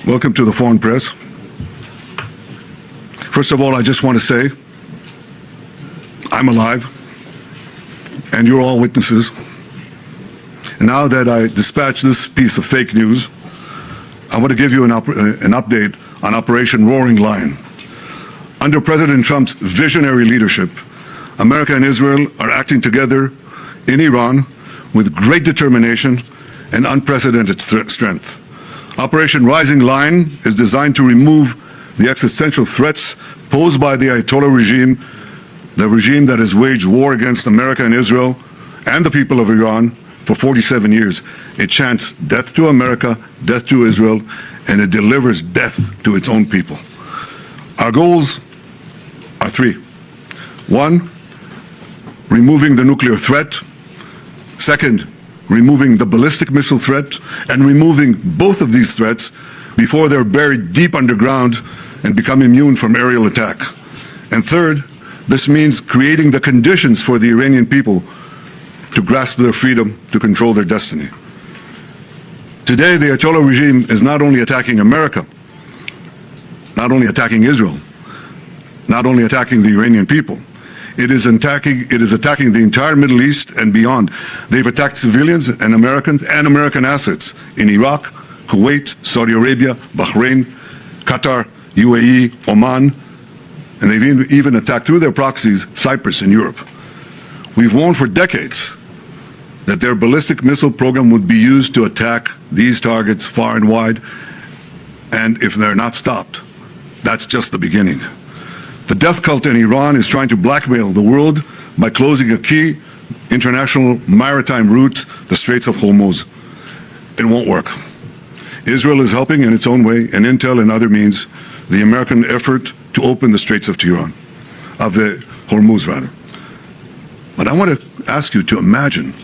Welcome to the Foreign Press. First of all, I just want to say I'm alive, and you're all witnesses. And now that I dispatched this piece of fake news, I want to give you an update on Operation Roaring Lion. Under President Trump's visionary leadership, America and Israel are acting together in Iran with great determination and unprecedented strength. Operation Rising Lion is designed to remove the existential threats posed by the Ayatollah regime, the regime that has waged war against America and Israel and the people of Iran for 47 years. It chants death to America, death to Israel, and it delivers death to its own people. Our goals are three. One, removing the nuclear threat. Second, removing the ballistic missile threat, and removing both of these threats before they're buried deep underground and become immune from aerial attack. And third, this means creating the conditions for the Iranian people to grasp their freedom to control their destiny. Today, the Ayatollah regime is not only attacking America, not only attacking Israel, not only attacking the Iranian people, it is attacking the entire Middle East and beyond. They've attacked civilians and Americans and American assets in Iraq, Kuwait, Saudi Arabia, Bahrain, Qatar, UAE, Oman, and they've even attacked through their proxies Cyprus and Europe. We've warned for decades that their ballistic missile program would be used to attack these targets far and wide, and if they're not stopped, that's just the beginning. The death cult in Iran is trying to blackmail the world by closing a key international maritime route, the Straits of Hormuz. It won't work. Israel is helping in its own way, and intel and other means, the American effort to open the Straits of Hormuz, rather. But I want to ask you to imagine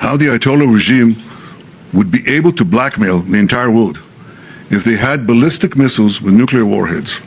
how the Ayatollah regime would be able to blackmail the entire world if they had ballistic missiles with nuclear warheads.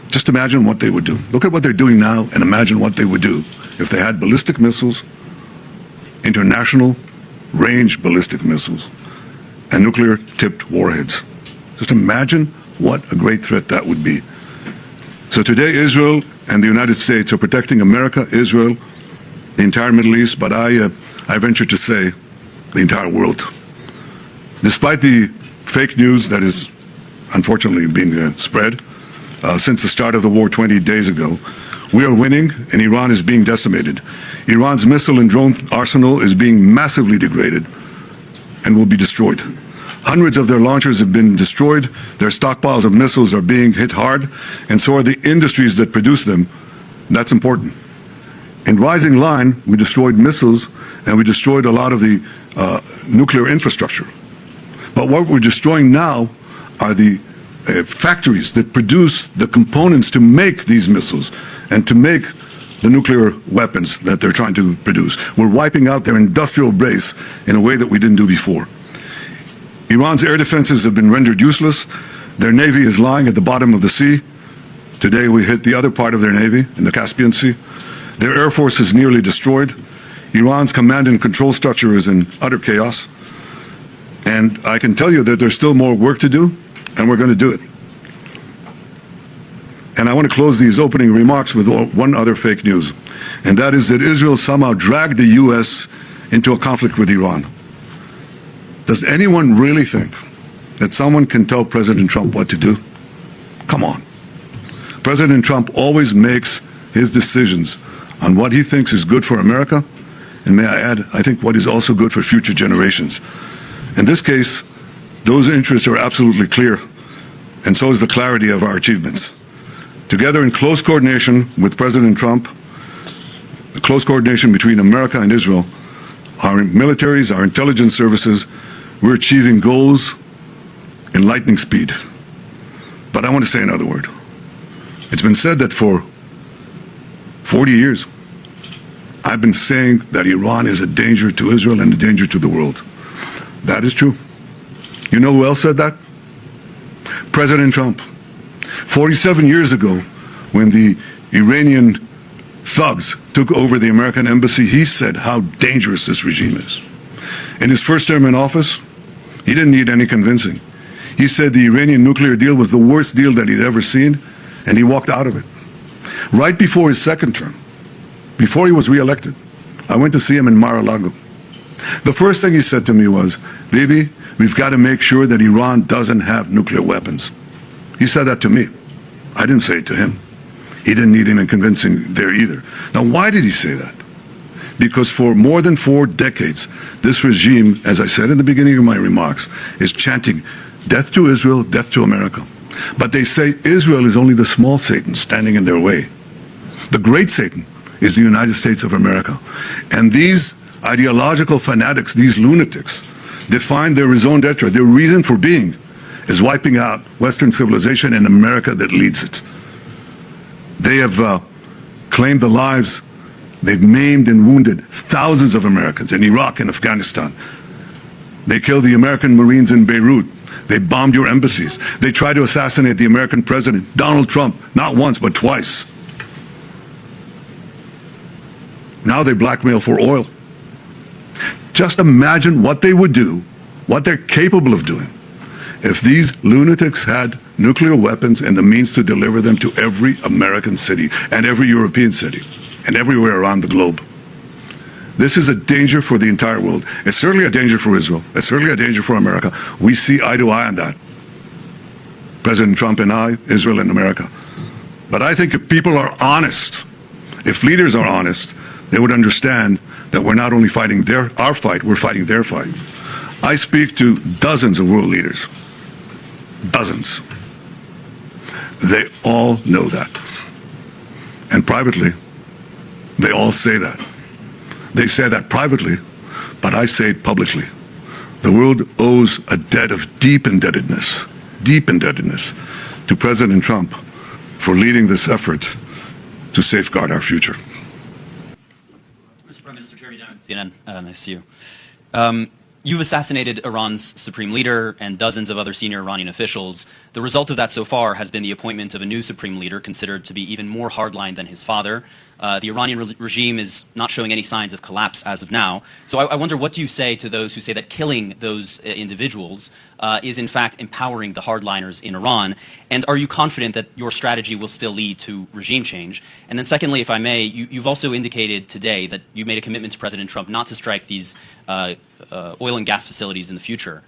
Just imagine what they would do. Look at what they're doing now and imagine what they would do if they had ballistic missiles, international range ballistic missiles, and nuclear-tipped warheads. Just imagine what a great threat that would be. So today, Israel and the United States are protecting America, Israel, the entire Middle East, but I venture to say the entire world. Despite the fake news that is unfortunately being spread, since the start of the war 20 days ago, we are winning and Iran is being decimated. Iran's missile and drone arsenal is being massively degraded and will be destroyed. Hundreds of their launchers have been destroyed, their stockpiles of missiles are being hit hard, and so are the industries that produce them. That's important. In Rising Lion, we destroyed missiles and we destroyed a lot of the nuclear infrastructure. But what we're destroying now are the factories that produce the components to make these missiles and to make the nuclear weapons that they're trying to produce. We're wiping out their industrial base in a way that we didn't do before. Iran's air defenses have been rendered useless. Their navy is lying at the bottom of the sea. Today we hit the other part of their navy in the Caspian Sea. Their air force is nearly destroyed. Iran's command and control structure is in utter chaos. And I can tell you that there's still more work to do, and we're going to do it. And I want to close these opening remarks with one other fake news, and that is that Israel somehow dragged the U.S. into a conflict with Iran. Does anyone really think that someone can tell President Trump what to do? Come on. President Trump always makes his decisions on what he thinks is good for America, and may I add, I think what is also good for future generations. In this case, those interests are absolutely clear, and so is the clarity of our achievements. Together in close coordination with President Trump, the close coordination between America and Israel, our militaries, our intelligence services, we're achieving goals in lightning speed. But I want to say another word. It's been said that for 40 years, I've been saying that Iran is a danger to Israel and a danger to the world. That is true. You know who else said that? President Trump. 47 years ago, when the Iranian thugs took over the American embassy, he said how dangerous this regime is. In his first term in office, he didn't need any convincing. He said the Iranian nuclear deal was the worst deal that he'd ever seen, and he walked out of it. Right before his second term, before he was reelected, I went to see him in Mar-a-Lago. The first thing he said to me was, Bibi, we've got to make sure that Iran doesn't have nuclear weapons. He said that to me. I didn't say it to him. He didn't need any convincing there either. Now, why did he say that? Because for more than 4 decades, this regime, as I said in the beginning of my remarks, is chanting death to Israel, death to America. But they say Israel is only the small Satan standing in their way. The great Satan is the United States of America. And these ideological fanatics, these lunatics, define their raison d'etre, their reason for being, is wiping out Western civilization and America that leads it. They have claimed the lives, they've maimed and wounded thousands of Americans in Iraq and Afghanistan. They killed the American Marines in Beirut. They bombed your embassies. They tried to assassinate the American president, Donald Trump, not once, but twice. Now they blackmail for oil. Just imagine what they would do, what they're capable of doing, if these lunatics had nuclear weapons and the means to deliver them to every American city and every European city and everywhere around the globe. This is a danger for the entire world. It's certainly a danger for Israel. It's certainly a danger for America. We see eye to eye on that. President Trump and I, Israel and America. But I think if people are honest, if leaders are honest, they would understand that we're not only fighting our fight, we're fighting their fight. I speak to dozens of world leaders. Dozens. They all know that. And privately, they all say that. They say that privately, but I say it publicly. The world owes a debt of deep indebtedness to President Trump for leading this effort to safeguard our future. Mr. Prime Minister, Jeremy Diamond, CNN. Nice to see you. You've assassinated Iran's supreme leader and dozens of other senior Iranian officials. The result of that so far has been the appointment of a new supreme leader considered to be even more hardline than his father. The Iranian regime is not showing any signs of collapse as of now. So I wonder, what do you say to those who say that killing those individuals is in fact empowering the hardliners in Iran? And are you confident that your strategy will still lead to regime change? And then secondly, if I may, you've also indicated today that you made a commitment to President Trump not to strike these oil and gas facilities in the future.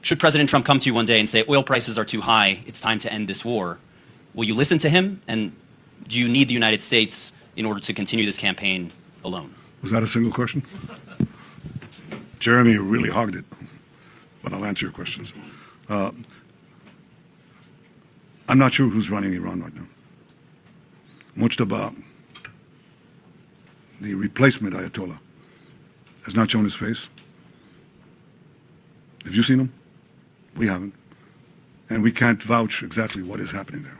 Should President Trump come to you one day and say, oil prices are too high, it's time to end this war, will you listen to him? And do you need the United States in order to continue this campaign alone? Was that a single question? Jeremy, you really hogged it, but I'll answer your questions. I'm not sure who's running Iran right now. Mujtaba, the replacement Ayatollah, has not shown his face. Have you seen him? We haven't. And we can't vouch exactly what is happening there.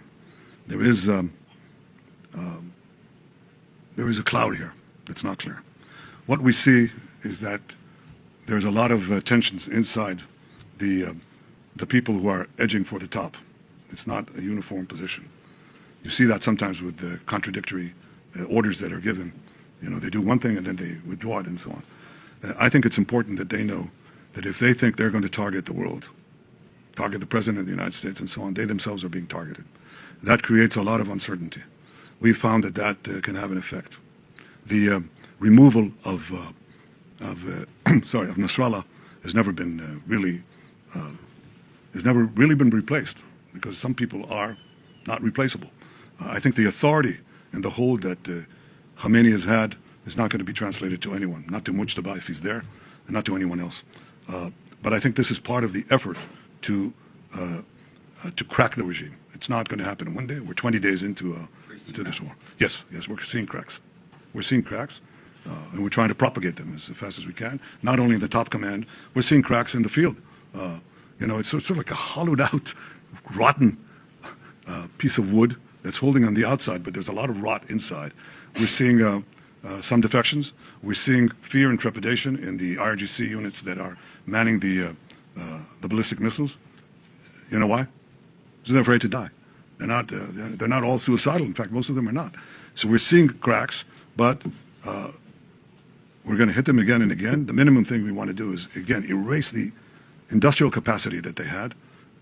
There is a cloud here that's not clear. What we see is that there's a lot of tensions inside the people who are edging for the top. It's not a uniform position. You see that sometimes with the contradictory orders that are given. You know, they do one thing and then they withdraw it and so on. I think it's important that they know that if they think they're going to target the world, target the President of the United States and so on, they themselves are being targeted. That creates a lot of uncertainty. We've found that can have an effect. The removal of Nasrallah has never been really been replaced, because some people are not replaceable. I think the authority and the hold that Khamenei has had is not going to be translated to anyone, not to Mujtaba if he's there, and not to anyone else. But I think this is part of the effort to crack the regime. It's not going to happen in one day. We're 20 days into this war. Yes, we're seeing cracks. We're seeing cracks, and we're trying to propagate them as fast as we can. Not only in the top command, we're seeing cracks in the field. It's sort of like a hollowed out, rotten piece of wood that's holding on the outside, but there's a lot of rot inside. We're seeing some defections. We're seeing fear and trepidation in the IRGC units that are manning the ballistic missiles. You know why? Because they're afraid to die. They're not all suicidal. In fact, most of them are not. So we're seeing cracks, but we're going to hit them again and again. The minimum thing we want to do is, again, erase the industrial capacity that they had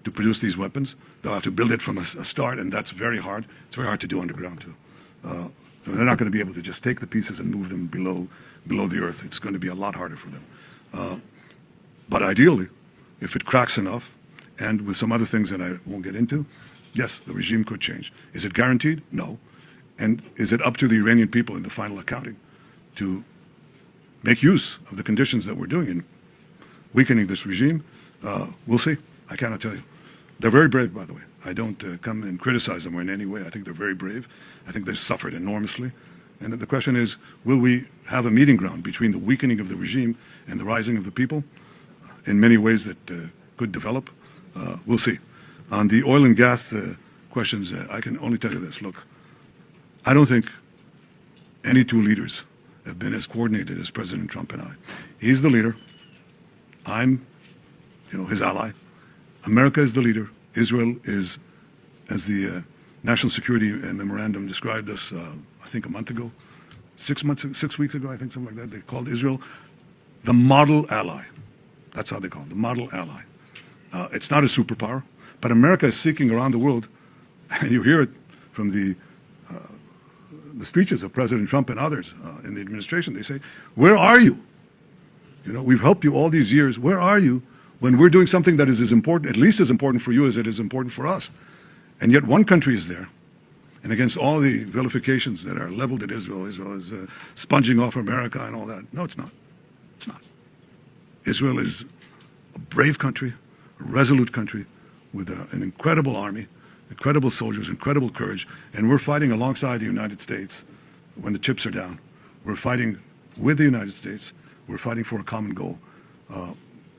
to produce these weapons. They'll have to build it from a start, and that's very hard. It's very hard to do underground, too. So they're not going to be able to just take the pieces and move them below the earth. It's going to be a lot harder for them. But ideally, if it cracks enough, and with some other things that I won't get into, yes, the regime could change. Is it guaranteed? No. And is it up to the Iranian people in the final accounting to make use of the conditions that we're doing in weakening this regime? We'll see. I cannot tell you. They're very brave, by the way. I don't come and criticize them in any way. I think they're very brave. I think they've suffered enormously. And the question is, will we have a meeting ground between the weakening of the regime and the rising of the people in many ways that could develop? We'll see. On the oil and gas questions, I can only tell you this. Look, I don't think any two leaders have been as coordinated as President Trump and I. He's the leader. I'm, his ally. America is the leader. Israel is, as the National Security Memorandum described us, I think a month ago, 6 weeks ago, I think, something like that. They called Israel the model ally. That's how they call it, the model ally. It's not a superpower, but America is seeking around the world, and you hear it from the speeches of President Trump and others in the administration. They say, where are you? We've helped you all these years. Where are you when we're doing something that is as important, at least as important for you as it is important for us? And yet one country is there. And against all the vilifications that are leveled at Israel, Israel is sponging off America and all that. No, it's not. It's not. Israel is a brave country, a resolute country with an incredible army, incredible soldiers, incredible courage. And we're fighting alongside the United States when the chips are down. We're fighting with the United States. We're fighting for a common goal.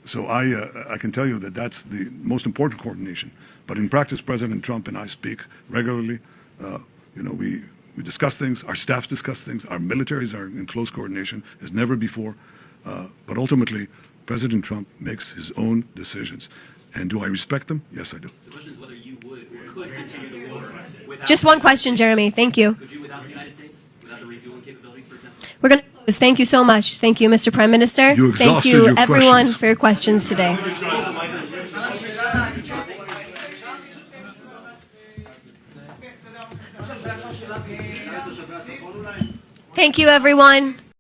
So I can tell you that that's the most important coordination. But in practice, President Trump and I speak regularly. We discuss things. Our staffs discuss things. Our militaries are in close coordination as never before. But ultimately, President Trump makes his own decisions. And do I respect them? Yes, I do. The question is whether you would or could continue the war without... Just one question, Jeremy. Thank you. Could you without the United States? Without the refueling capabilities, for example? We're going to close. Thank you so much. Thank you, Mr. Prime Minister. You Thank exhausted you, your everyone, questions. for your questions today. Thank you, everyone.